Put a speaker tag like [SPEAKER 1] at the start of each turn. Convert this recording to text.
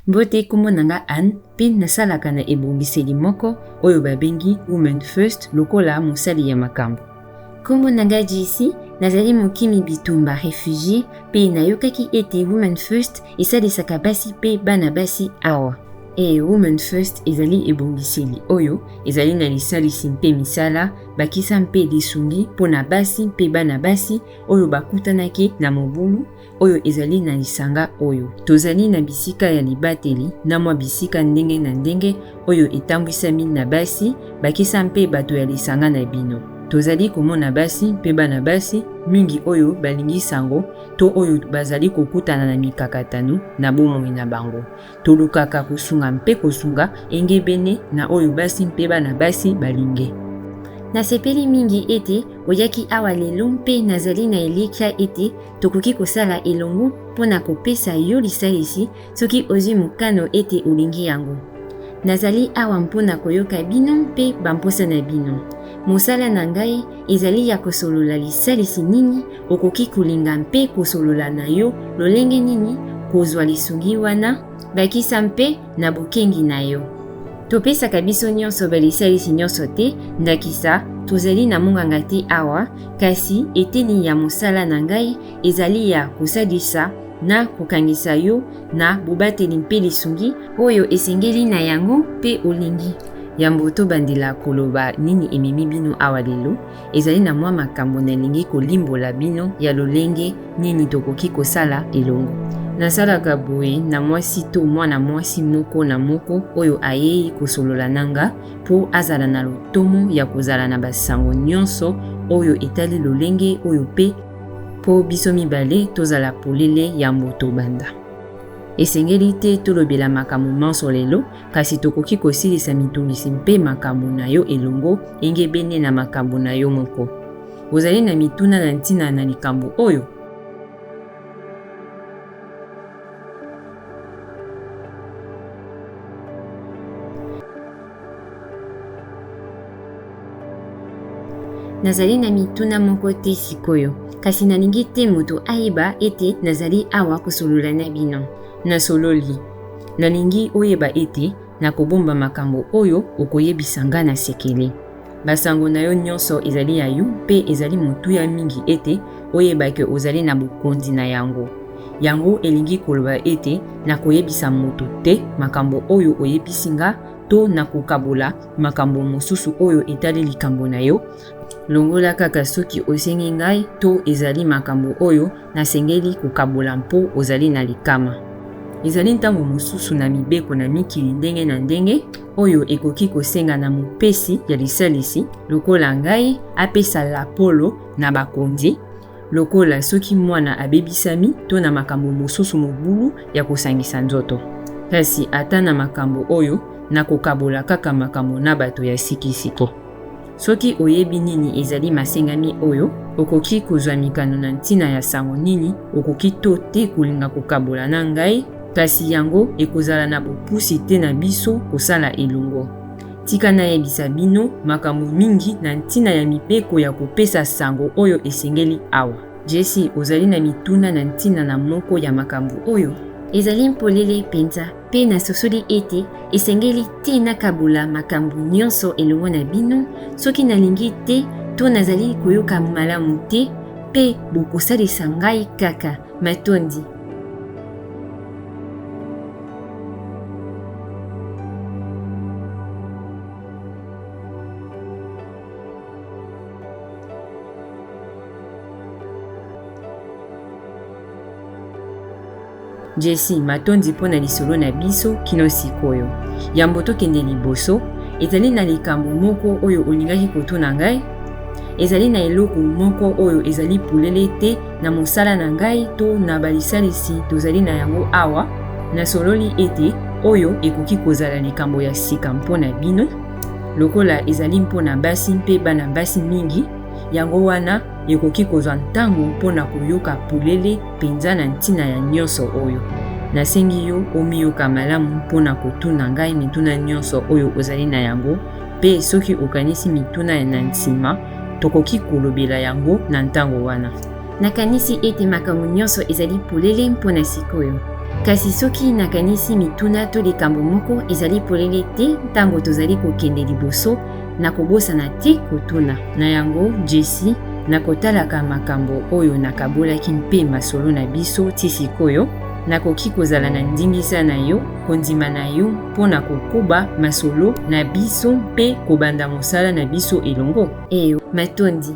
[SPEAKER 1] Mbote kombo nanga Anne pe nasalaka na ebongiseli moko oyo babengi Women First lokola mosali ya makambo. Kombo nanga JC nazali mokimi bitumba réfugié pe nayokaki ete Women First esalisaka basi pe bana basi awa. Women First ezali ebongiseli oyo ezali na lisalisi mpe misala bakisa mpe lisungi pona basi mpe bana basi oyo bakutanaki na mobulu oyo ezali na lisanga oyo. Tozali na bisika ya libateli na mwa bisika ndenge na ndenge oyo etambwisami na basi bakisa mpe bato ya lisanga na bino. Tozali komona basi mpe bana basi mingi oyo balingi sango to oyo bazali kokutana na mikakatano na bomoi na bango. Tolukaka kosunga mpe kosunga engebene na oyo basi mpe bana basi balinge. Nasepeli mingi ete oyaki awa lelo mpe nazali na elikia ete tokoki kosala elongo mpona kopesa yo lisalisi soki ozwi mokano ete olingi yango. Nazali awa mpona koyoka bino mpe bamposa na bino. Mosala na ngai ezali ya kosolola lisalisi nini okoki kolinga mpe kosolola na yo lolenge nini kozwa lisungi wana bakisa mpe na bokengi na yo. Topesaka biso nyonso balisalisi nyonso te ndakisa tozali na monganga te awa kasi eteni ya mosala na ngai ezali ya kosalisa na kokangisa yo na bobateli mpe lisungi oyo esengeli na yango mpe olingi. Yambo tobandela koloba nini ememi bino awa lelo ezali na mwa makambo nalingi kolimbola bino ya lolenge nini tokoki kosala elongo. Nasalaka boye na mwasi to mwana mwasi moko na moko oyo ayei kosolola nanga po azala na lotomo ya kozala na basango nyonso oyo etali lolenge oyo pe po biso mibale tozala polele ya moto banda. Esengeli te tolobela makambo manso lelo kasi tokoki kosilisa mitungisi mpe makambo na yo elongo engebene na makambo na yo moko. Ozali na mituna na ntina na likambo oyo? Nazali na mituna moko te sikoyo kasi nalingi te moto ayeba ete nazali awa kosolola na bino. Nasololi nalingi oyeba ete nakobomba makambo oyo okoyebisanga na sekele. Basango na yo nyonso ezali ya yo pe ezali motuya mingi ete oyeba ke ozali na bokonzi na yango. Yango elingi koloba ete nakoyebisa moto te makambo oyo oyebisinga to nakokabola makambo mosusu oyo etali likambo na yo. Longola kaka soki osengi ngai to ezali makambo oyo nasengeli kokabola mpo ozali na likama. Ezali ntango mosusu na mibeko na mikili ndenge na ndenge oyo ekoki kosenga na mopesi ya lisalisi lokola ngai apesa lapolo na bakonzi lokola soki mwana abebisami to na makambo mosusu mobulu ya kosangisa nzoto. Kasi ata na makambo oyo nakokabola kaka makambo na bato ya sikisiko. Soki oyebi nini ezali masengami oyo okoki kozwa mikano na ntina ya sango nini okoki to te kolinga kokabola na ngai kasi yango ekozala na bopusi te na biso kosala elongo. Tika na yebisa bino makambo mingi na ntina ya mibeko ya kopesa sango oyo esengeli awa. Jesse ozali na mituna na ntina na moko ya makambo oyo? Ezali mpolele penza pe nasosoli ete esengeli te nakabola makambo nyonso elongo na bino soki nalingi te to nazali koyoka malamu te pe bokosalisa ngai kaka matondi. Jesse matondi pona lisolo na biso kino sikoyo. Yambo tokende liboso ezali na likambo moko oyo olingaki kotuna ngai? Ezali na eloko moko oyo ezali polele te na mosala na ngai to na balisalisi tozali na yango awa? Nasololi ete oyo ekoki kozala likambo ya sika mpona bino lokola ezali mpona basi mpe bana basi mingi yango wana ekoki kozwa ntango mpona koyoka polele penza na ntina ya nyonso oyo. Nasengi yo omiyoka malamu mpona kotuna ngai mituna nyonso oyo ozali na yango pe soki okanisi mituna ya na nsima tokoki kolobela yango na ntango wana. Nakanisi ete makambo nyonso ezali polele mpona sikoyo. kasi soki nakanisi mituna to likambo moko ezali polele te ntango tozali kokende liboso nakobosana te kotuna. Na yango Jessie nakotalaka makambo oyo nakabolaki mpe masolo na biso ti sikoyo nakoki kozala na ndingisa na yo kondima na yo mpona kokoba masolo na biso mpe kobanda mosala na biso elongo. Eyo matondi